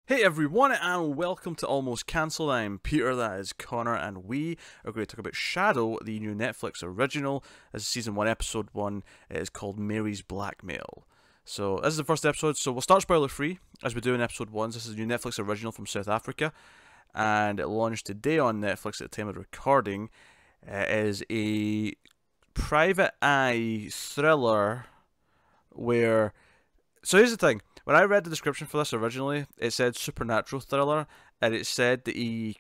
Hey everyone, and welcome to Almost Cancelled. I'm Peter, that is Connor, and we are going to talk about Shadow, the new Netflix original. This is Season 1, Episode 1. It is called Mary's Blackmail. So, this is the first episode, so we'll start spoiler free, as we do in Episode 1. This is a new Netflix original from South Africa, and it launched today on Netflix at the time of recording. It is a private eye thriller where... So here's the thing. When I read the description for this originally, it said supernatural thriller, and it said that the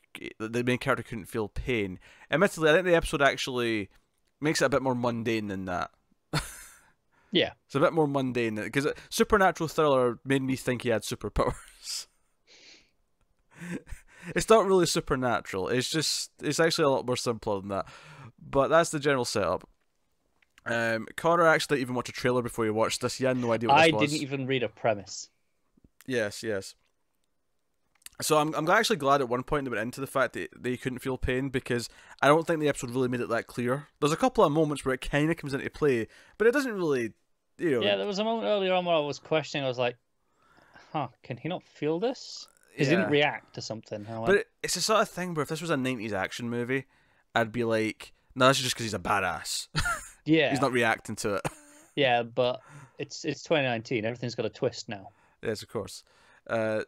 main character couldn't feel pain. Admittedly, I think the episode actually makes it a bit more mundane than that. Yeah. It's a bit more mundane, because supernatural thriller made me think he had superpowers. It's not really supernatural. It's actually a lot more simpler than that. But that's the general setup. Connor actually even watched a trailer before you watched this. You had no idea what this was. I didn't even read a premise. Yes. So I'm actually glad at one point they went into the fact that they couldn't feel pain, because I don't think the episode really made it that clear. There's a couple of moments where it kind of comes into play, but it doesn't really, Yeah, there was a moment earlier on where I was questioning. I was like, can he not feel this? He didn't react to something. But it's the sort of thing where if this was a 90s action movie, I'd be like, no, this is just because he's a badass. Yeah. He's not reacting to it. Yeah, but it's 2019. Everything's got a twist now. Yes, of course.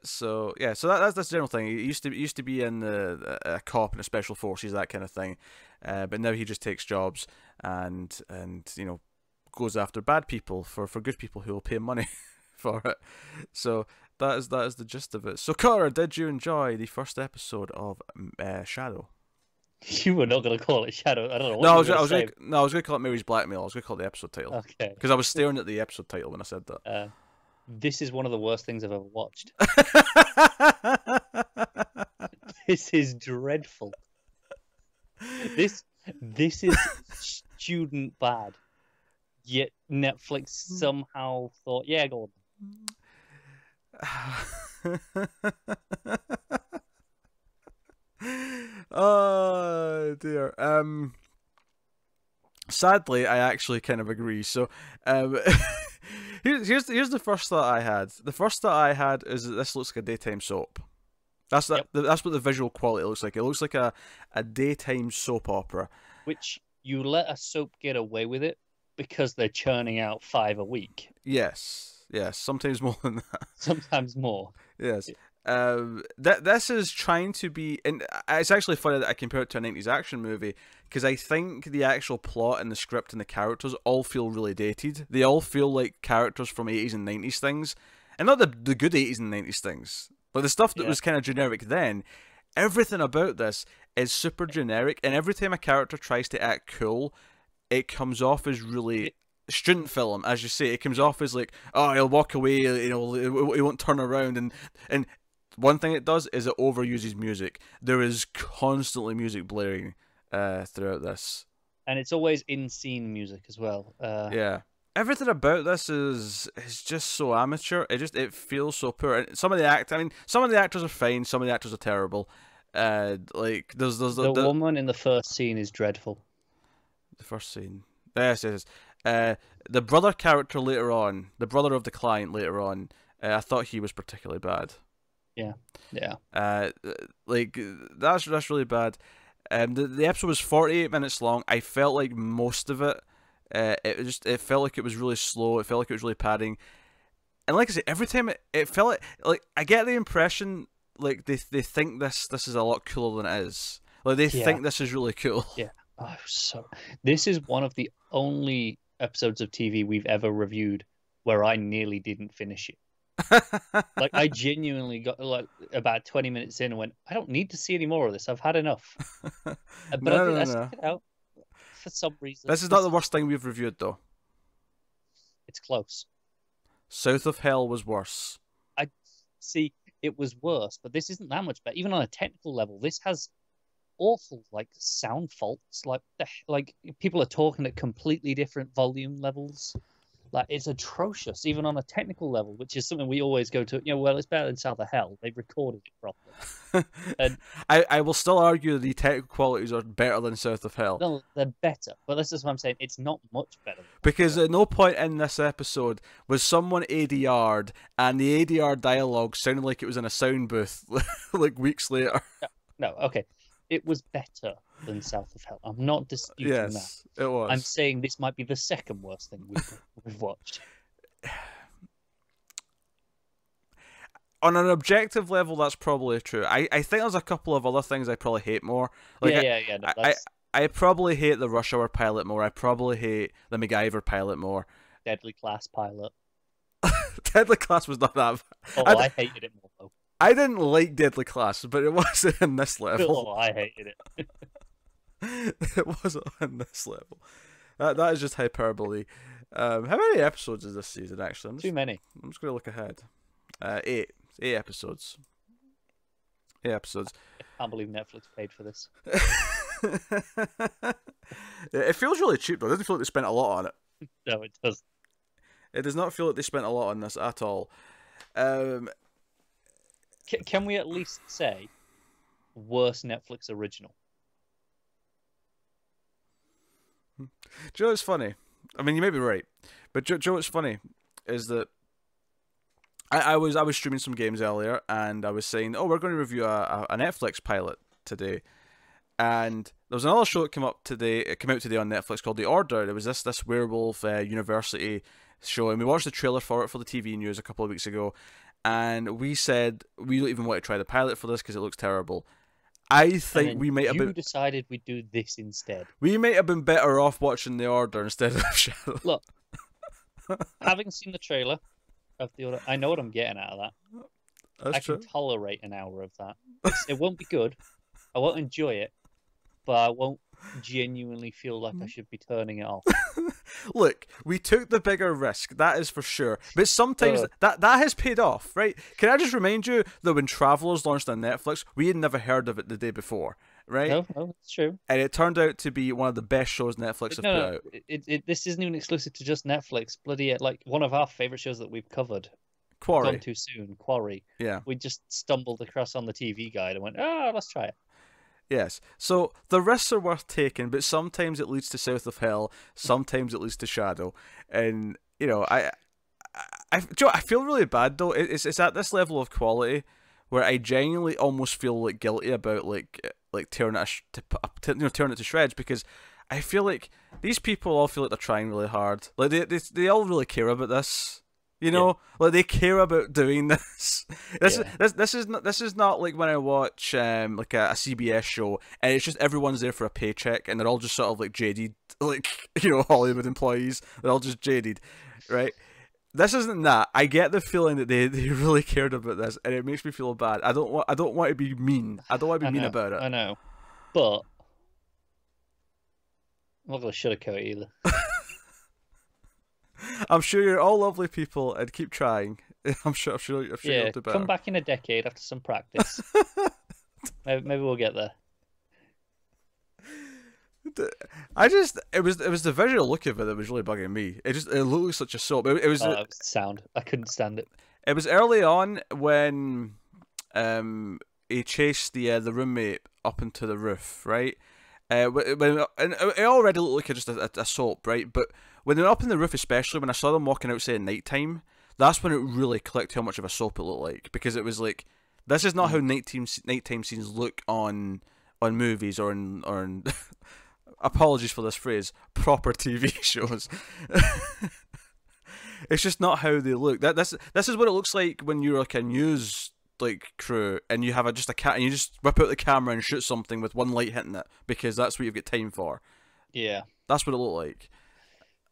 So that's the general thing. He used to be in a cop in the special forces, that kind of thing, but now he just takes jobs and goes after bad people for good people who will pay money for it. So that is the gist of it. So Connor, did you enjoy the first episode of Shadow? You were not going to call it Shadow. I don't know. No, I was going to call it Mary's Blackmail. I was going to call it the episode title. Okay. Because I was staring at the episode title when I said that. This is one of the worst things I've ever watched. This is dreadful. This is student bad. Yet Netflix somehow thought, yeah, go on. Oh dear. Sadly, I actually kind of agree. So, here's the first thought I had. The first thought I had is that this looks like a daytime soap. That's what the visual quality looks like. It looks like a daytime soap opera. Which you let a soap get away with it because they're churning out 5 a week. Yes, sometimes more than that. Sometimes more. Yes. This is trying to be, and it's actually funny that I compare it to a 90s action movie, because I think the actual plot and the script and the characters all feel really dated. They all feel like characters from 80s and 90s things, and not the good 80s and 90s things, but the stuff that was kind of generic then. Everything about this is super generic, and every time a character tries to act cool, it comes off as really student film, as you say. It comes off as like, oh, he'll walk away, he won't turn around, and one thing it does is it overuses music. There is constantly music blaring throughout this, and it's always in-scene music as well. Yeah, everything about this is just so amateur. It feels so poor. And some of the actors are fine. Some of the actors are terrible. Like there's the woman in the first scene is dreadful. The first scene, yes. The brother character later on, the brother of the client later on, I thought he was particularly bad. Yeah. Like that's really bad. The episode was 48 minutes long. I felt like most of it, it felt like it was really slow. It felt like it was really padding. And like I said, every time it felt like I get the impression like they think this is a lot cooler than it is. Like they think this is really cool. Yeah. Oh, this is one of the only episodes of TV we've ever reviewed where I nearly didn't finish it. Like I genuinely got like about 20 minutes in and went, I don't need to see any more of this. I've had enough. But I stuck it out for some reason. This is not the worst thing we've reviewed, though. It's close. South of Hell was worse. I see it was worse, but this isn't that much better. Even on a technical level, this has awful like sound faults. Like people are talking at completely different volume levels. Like, it's atrocious, even on a technical level, which is something we always go to. Well, it's better than South of Hell. They've recorded it properly. And I will still argue the technical qualities are better than South of Hell. no, they're better. But this is what I'm saying. It's not much better. Because at no point in this episode was someone ADR'd and the ADR dialogue sounded like it was in a sound booth like weeks later. No, okay. It was better than South of Hell. I'm not disputing Yes, that. it was. I'm saying this might be the second worst thing we've watched. On an objective level, that's probably true. I think there's a couple of other things I probably hate more. Like Yeah. No, I probably hate the Rush Hour pilot more. I probably hate the MacGyver pilot more. Deadly Class pilot. Deadly Class was not that bad. I hated it more, though. I didn't like Deadly Class, but it wasn't in this level. I hated it. It wasn't on this level. That is just hyperbole. How many episodes is this season, actually? Too many. I'm just going to look ahead. 8 episodes. 8 episodes. I can't believe Netflix paid for this. It feels really cheap, though. It doesn't feel like they spent a lot on it. No, it does. It does not feel like they spent a lot on this at all. Can we at least say worst Netflix original? Do you know what's funny? I mean, you may be right, but do you know what's funny is that I was streaming some games earlier, and I was saying, oh, we're going to review a Netflix pilot today, and there was another show that came out today on Netflix called The Order. It was this werewolf university show, and we watched the trailer for it for the TV news a couple of weeks ago, and we said we don't even want to try the pilot for this because it looks terrible. I think we might have been. You decided we'd do this instead. We might have been better off watching The Order instead of Shadow. Look, having seen the trailer of The Order, I know what I'm getting out of that. That's true. I can tolerate an hour of that. It won't be good. I won't enjoy it, but I won't genuinely feel like I should be turning it off. Look, we took the bigger risk, that is for sure. But sometimes that has paid off, right? Can I just remind you that when Travelers launched on Netflix, we had never heard of it the day before, right? No, it's true. And it turned out to be one of the best shows Netflix have put out. This isn't even exclusive to just Netflix. Bloody, like, one of our favourite shows that we've covered. Quarry. Gone too soon. Quarry. Yeah. We just stumbled across on the TV guide and went, let's try it. Yes. So the risks are worth taking, but sometimes it leads to South of Hell, sometimes it leads to Shadow. And, you know, I feel really bad, though. It's at this level of quality where I genuinely almost feel like guilty about like tearing it tearing it to shreds, because I feel like these people all feel like they're trying really hard. Like they all really care about this. You know, like they care about doing this. This is not like when I watch like a CBS show and it's just everyone's there for a paycheck and they're all just sort of like jaded, like, you know, Hollywood employees. They're all just jaded, right? This isn't that. I get the feeling that they really cared about this, and it makes me feel bad. I don't want to be mean. I don't want to be mean about it. I know, but I'm not gonna sugarcoat it either. I'm sure you're all lovely people and keep trying. I'm sure you'll do better. Come back in a decade after some practice. maybe we'll get there. It was the visual look of it that was really bugging me. It looked like such a soap. It was sound. I couldn't stand it. It was early on when he chased the roommate up into and it already looked like just a soap, right? But when they were up in the roof, especially when I saw them walking outside at night time, that's when it really clicked how much of a soap it looked like, because it was like, this is not how nighttime scenes look on movies or in apologies for this phrase, proper TV shows. It's just not how they look. This is what it looks like when you're like a news crew and you have just a cat and you just whip out the camera and shoot something with one light hitting it because that's what you've got time for. Yeah, that's what it looked like.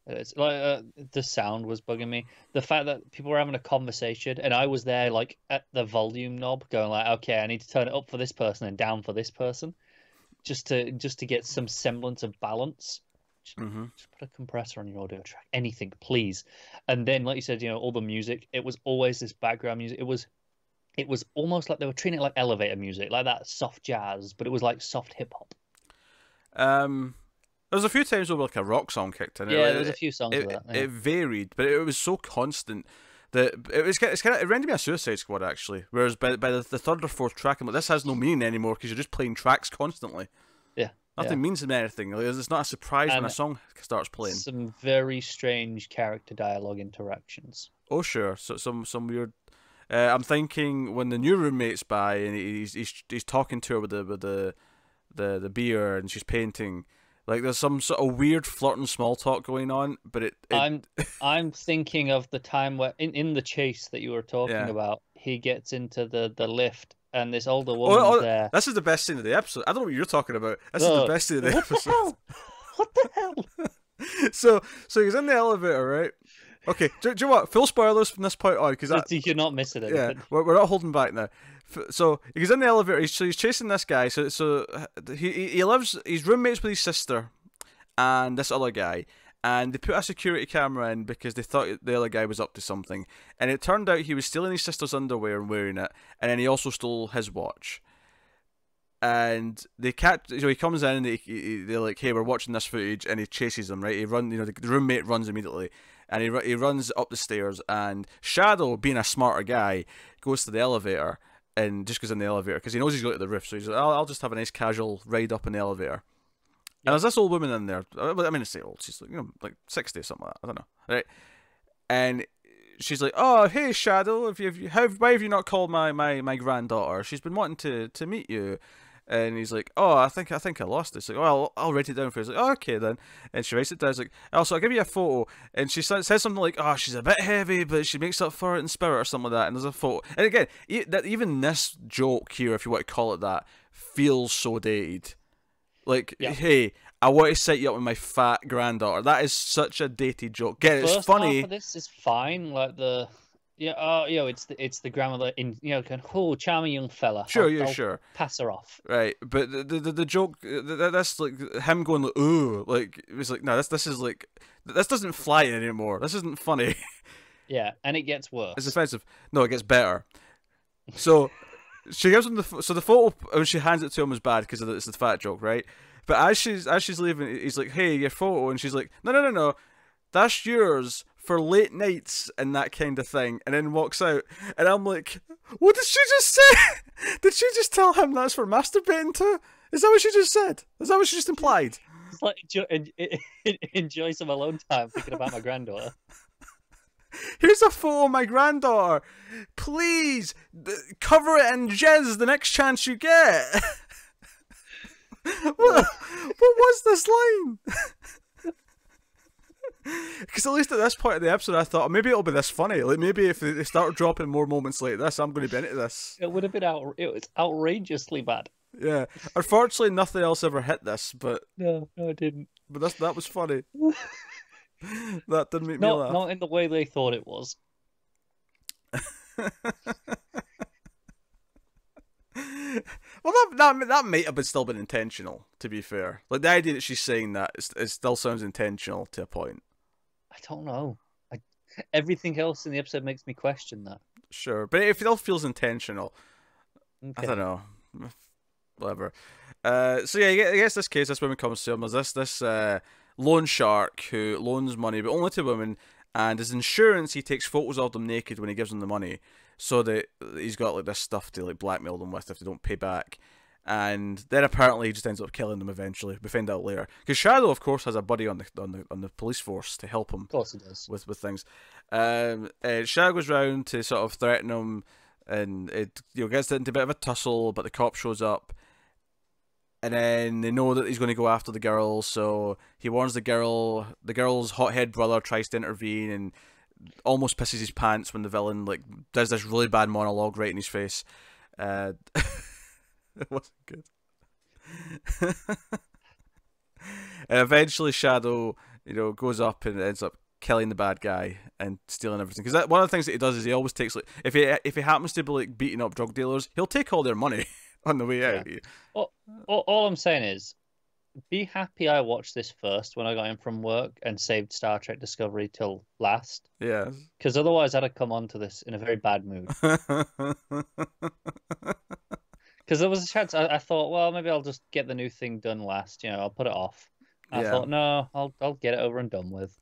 It's like the sound was bugging me. The fact that people were having a conversation and I was there like at the volume knob going like, okay, I need to turn it up for this person and down for this person, just to get some semblance of balance. Just put a compressor on your audio track, anything, please. And then, like you said, you know, all the music. It was always this background music. It was almost like they were treating it like elevator music, like that soft jazz, but it was like soft hip hop. There was a few times where like a rock song kicked in. Yeah, there was a few songs of that. Yeah. It varied, but it was so constant that it reminded me of Suicide Squad actually. Whereas by the third or fourth track, I'm like, this has no meaning anymore because you're just playing tracks constantly. Yeah, nothing means anything. Like, it's not a surprise when a song starts playing. Some very strange character dialogue interactions. Oh sure, so some weird. I'm thinking when the new roommate's by and he's talking to her with the beer and she's painting. Like there's some sort of weird flirting small talk going on, but I'm thinking of the time where in the chase that you were talking about, he gets into the lift and this older woman there. This is the best scene of the episode. I don't know what you're talking about. This is the best scene of the episode. What the hell? So he's in the elevator, right? Okay, do you know what? Full spoilers from this point on, because you're not missing it. Yeah, we're not holding back now. So he's in the elevator. He's chasing this guy. So he lives. He's roommates with his sister and this other guy, and they put a security camera in because they thought the other guy was up to something. And it turned out he was stealing his sister's underwear and wearing it, and then he also stole his watch. And they catch. So he comes in and they're like, "Hey, we're watching this footage," and he chases them. Right, the roommate runs immediately. And he runs up the stairs, and Shadow, being a smarter guy, goes to the elevator and just goes in the elevator because he knows he's going to the roof. So he's like, I'll just have a nice casual ride up in the elevator. Yep. And there's this old woman in there. I mean, it's old. She's like 60 or something like that. I don't know. Right? And she's like, "Oh, hey, Shadow, why have you not called my granddaughter? She's been wanting to meet you." And he's like, "Oh, I think I lost it." It's like, "Oh, I'll write it down for you." He's like, "Oh, okay then." And she writes it down. It's like, "Also, I'll give you a photo." And she says something like, "Oh, she's a bit heavy, but she makes up for it in spirit," or something like that. And there's a photo. And again, even this joke here, if you want to call it that, feels so dated. Like, hey, I want to set you up with my fat granddaughter. That is such a dated joke. Again, it's funny. Half of this is fine. Like the. Yeah, it's the grandmother in, kind of, charming young fella. Sure, sure. Pass her off. Right, but the joke, that's like him going like, "Ooh," like it was like, no, this is like, this doesn't fly anymore. This isn't funny. Yeah, and it gets worse. It's offensive. No, it gets better. So she gives him the photo when she hands it to him is bad because it's the fat joke, right? But as she's leaving, he's like, "Hey, your photo," and she's like, No, that's yours for late nights and that kind of thing," and then walks out. And I'm like, what did she just say? Did she just tell him that's for masturbating to? Is that what she just said? Is that what she just implied? It's like, enjoy some alone time thinking about my granddaughter. Here's a photo of my granddaughter. Please, cover it in jizz the next chance you get. What was this line? Because at least at this point of the episode, I thought maybe it'll be this funny. Like maybe if they start dropping more moments like this, I'm going to be into this. It would have been it was outrageously bad. Yeah, unfortunately, nothing else ever hit this. But no, it didn't. But that was funny. That didn't make me laugh. Not in the way they thought it was. Well, that might have still been intentional. To be fair, like the idea that she's saying that it still sounds intentional to a point. I don't know. Everything else in the episode makes me question that. Sure, but it still feels intentional. Okay. I don't know. Whatever. So yeah, I guess this case, this woman comes to him. There's this loan shark who loans money, but only to women. And his insurance, he takes photos of them naked when he gives them the money, so that he's got like this stuff to like blackmail them with if they don't pay back. And then apparently he just ends up killing them eventually. We find out later because Shadow, of course, has a buddy on the police force to help him. Of course he does. With things. Shadow goes round to sort of threaten him, and it gets into a bit of a tussle. But the cop shows up, and then they know that he's going to go after the girl. So he warns the girl. The girl's hothead brother tries to intervene and almost pisses his pants when the villain like does this really bad monologue right in his face. It wasn't good. And eventually Shadow, goes up and ends up killing the bad guy and stealing everything. Because one of the things that he does is he always takes like if he happens to be like beating up drug dealers, he'll take all their money on the way out. Yeah. All I'm saying is, be happy I watched this first when I got in from work and saved Star Trek Discovery till last. Yeah. Because otherwise I'd have come onto this in a very bad mood. Because there was a chance I thought, well, maybe I'll just get the new thing done last. I'll put it off. I Yeah. thought, no, I'll get it over and done with.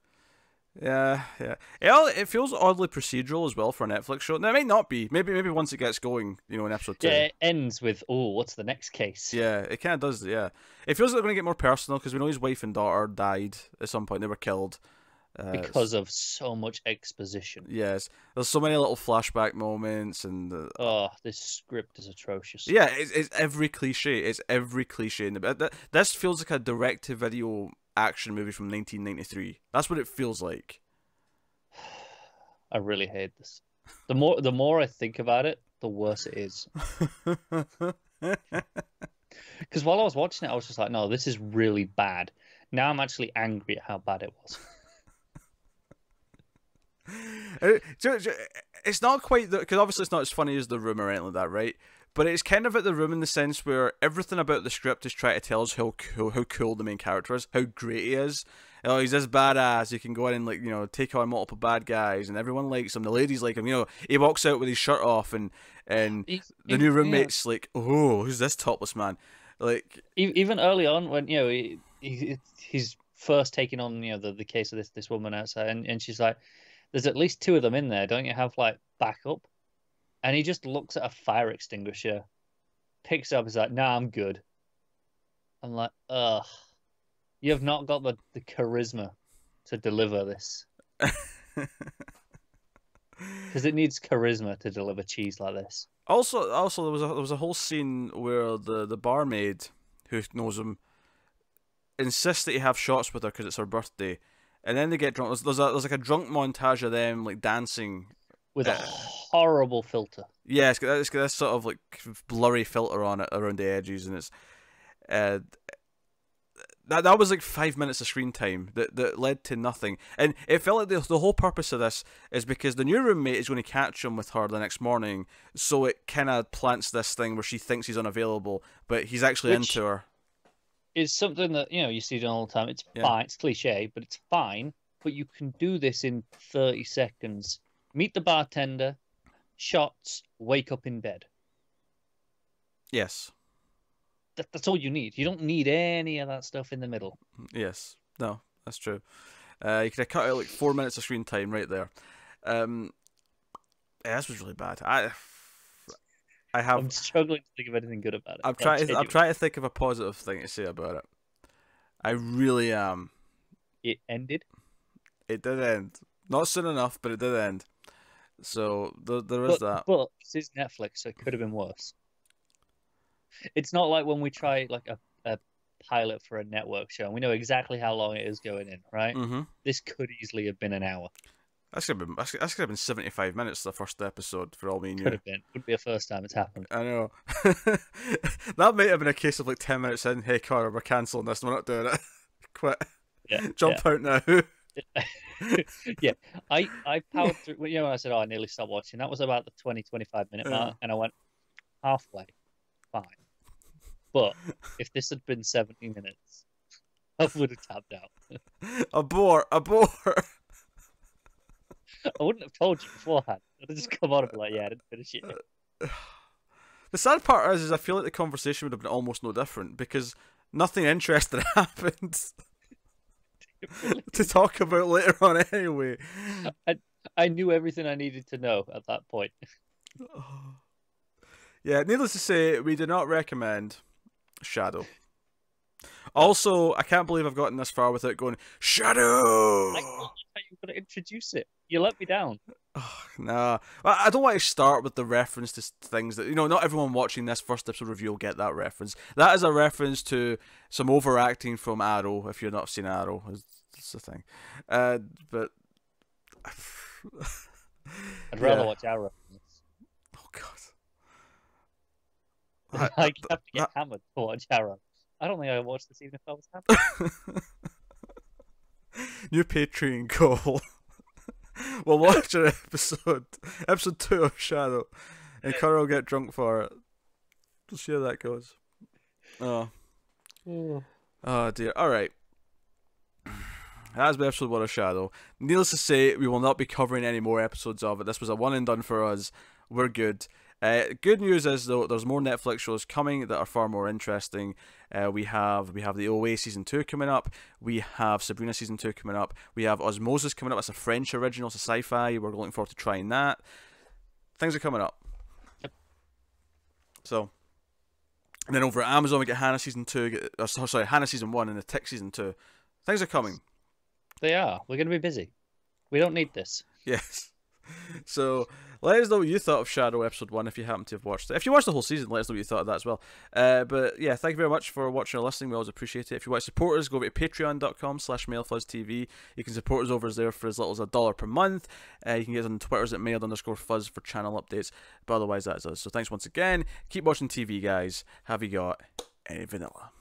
Yeah, yeah. It feels oddly procedural as well for a Netflix show. Now, it might not be. Maybe once it gets going, in episode 2. Yeah, it ends with, oh, what's the next case? Yeah, it kind of does, yeah. It feels like they're going to get more personal because we know his wife and daughter died at some point. They were killed. Because of so much exposition. Yes. There's so many little flashback moments and... oh, this script is atrocious. Yeah, it's every cliche. It's every cliche. This feels like a direct-to-video action movie from 1993. That's what it feels like. I really hate this. The more I think about it, the worse it is. Because while I was watching it, I was just like, no, this is really bad. Now I'm actually angry at how bad it was. It's not quite because obviously it's not as funny as The Room or anything like that, right? But it's kind of at The Room in the sense where everything about the script is trying to tell us how cool the main character is, how great he is. Oh, he's this badass. He can go in and take on multiple bad guys, and everyone likes him. The ladies like him. He walks out with his shirt off, and the new roommate's like, "Oh, who's this topless man?" Like even early on when he's first taking on the case of this woman outside, and she's like, "There's at least 2 of them in there. Don't you have backup?" And he just looks at a fire extinguisher, picks it up, is like, "Nah, I'm good." I'm like, ugh. You have not got the charisma to deliver this. Because it needs charisma to deliver cheese like this. Also, there was a whole scene where the barmaid, who knows him, insists that he have shots with her because it's her birthday, and then they get drunk. There's like a drunk montage of them dancing with a horrible filter. Yeah, it's got this sort of blurry filter on it around the edges, and it's that was 5 minutes of screen time that led to nothing. And it felt like the whole purpose of this is because the new roommate is going to catch him with her the next morning, so it kind of plants this thing where she thinks he's unavailable, but he's actually into her. It's something that you see done all the time. It's fine. It's cliche, but it's fine. But you can do this in 30 seconds. Meet the bartender, shots, wake up in bed. Yes. That's all you need. You don't need any of that stuff in the middle. Yes. No, that's true. You could have cut out 4 minutes of screen time right there. This was really bad. I'm struggling to think of anything good about it. I'm trying to think of a positive thing to say about it. I really am. It ended? It did end. Not soon enough, but it did end. So there is that. But this is Netflix, so it could have been worse. It's not like when we try a pilot for a network show and we know exactly how long it is going in, right? Mm-hmm. This could easily have been an hour. That's could have been 75 minutes the first episode for all we knew. Could have been. Wouldn't be the first time it's happened. I know. That might have been a case of 10 minutes in. Hey, Connor, we're cancelling this. We're not doing it. Quit. Yeah. Jump out now. Yeah, I powered through. When I said, I nearly stopped watching. That was about the 20-25 minute mark, and I went halfway. Fine. But if this had been 70 minutes, I would have tapped out. Abort. I wouldn't have told you beforehand. I'd have just come on and be like, yeah, I didn't finish it. The sad part is I feel like the conversation would have been almost no different because nothing interesting happened to talk about later on anyway. I knew everything I needed to know at that point. Yeah, needless to say, we do not recommend Shadow. Also, I can't believe I've gotten this far without going, Shadow! I thought you were going to introduce it. You let me down. Nah. I don't want to start with the reference to things that, not everyone watching this first episode review will get that reference. That is a reference to some overacting from Arrow, if you've not seen Arrow. It's the thing. But... I'd rather watch Arrow. Oh, God. I have to get hammered to watch Arrow. I don't think I would watch this even if I was hammered. New Patreon goal. We'll watch an episode 2 of Shadow, and Connor will get drunk for it. We'll see how that goes. Oh dear. Alright. That's been episode 1 of Shadow. Needless to say, we will not be covering any more episodes of it. This was a one and done for us. We're good. Good news is though, there's more Netflix shows coming that are far more interesting. We have the OA season 2 coming up. We have Sabrina season 2 coming up. We have Osmosis coming up. It's a French original. It's a sci-fi. We're looking forward to trying that. Things are coming up. Yep. So, and then over at Amazon we get Hannah season 2. Hannah season 1 and the Tick season 2. Things are coming. They are. We're going to be busy. We don't need this. Yes. So let us know what you thought of Shadow episode 1 if you happen to have watched it. If you watched the whole season, let us know what you thought of that as well. But yeah, thank you very much for watching or listening. We always appreciate it. If you want to support us, go over to patreon.com/MailFuzzTV. You can support us over there for as little as $1 per month. You can get us on Twitters at mail_fuzz for channel updates. But otherwise, that is us. So thanks once again. Keep watching TV, guys. Have you got any vanilla?